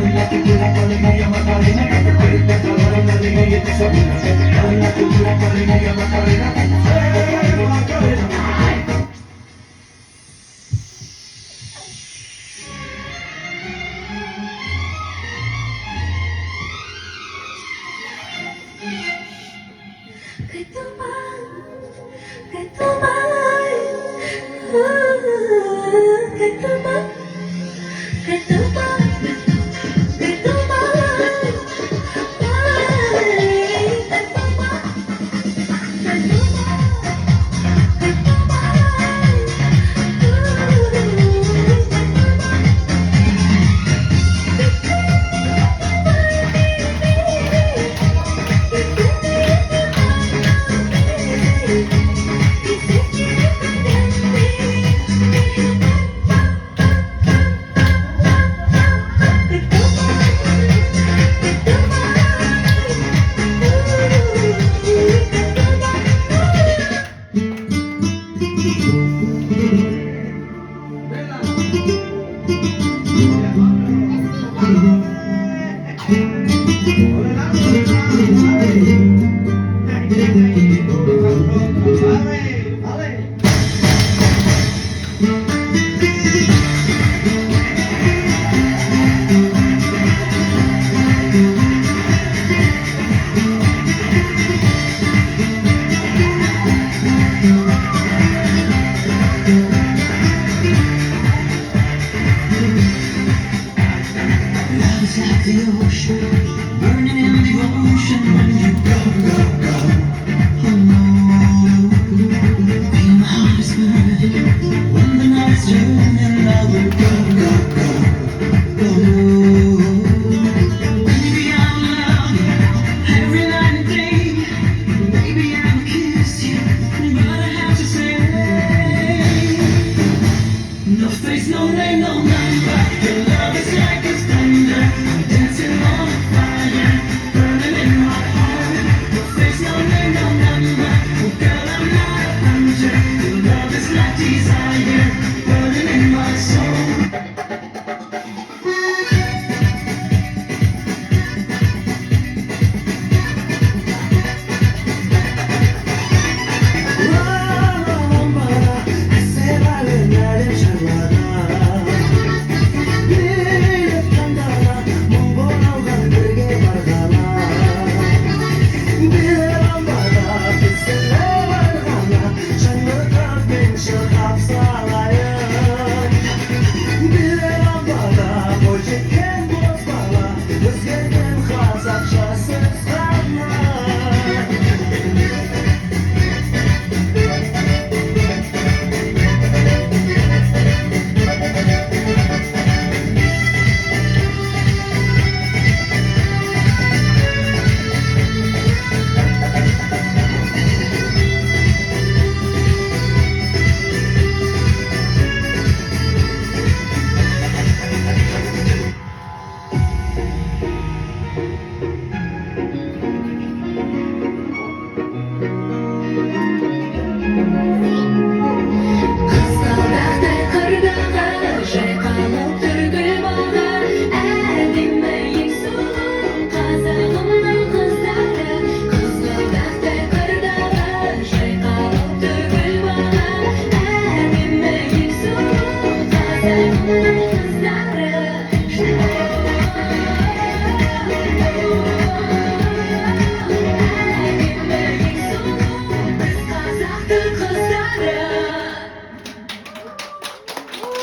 Baila que quiera con alegría Macarena, que te cuenta calor en la alegría te sabina. Baila que quiera con alegría Macarena, Macarena. Que tomar, que tomar, que tomar, que tomar, que tomar, It's like the ocean, burning in devotion when you go, go, go. Oh, feel my heart is burning when the night is turning. I will go, go, go, go.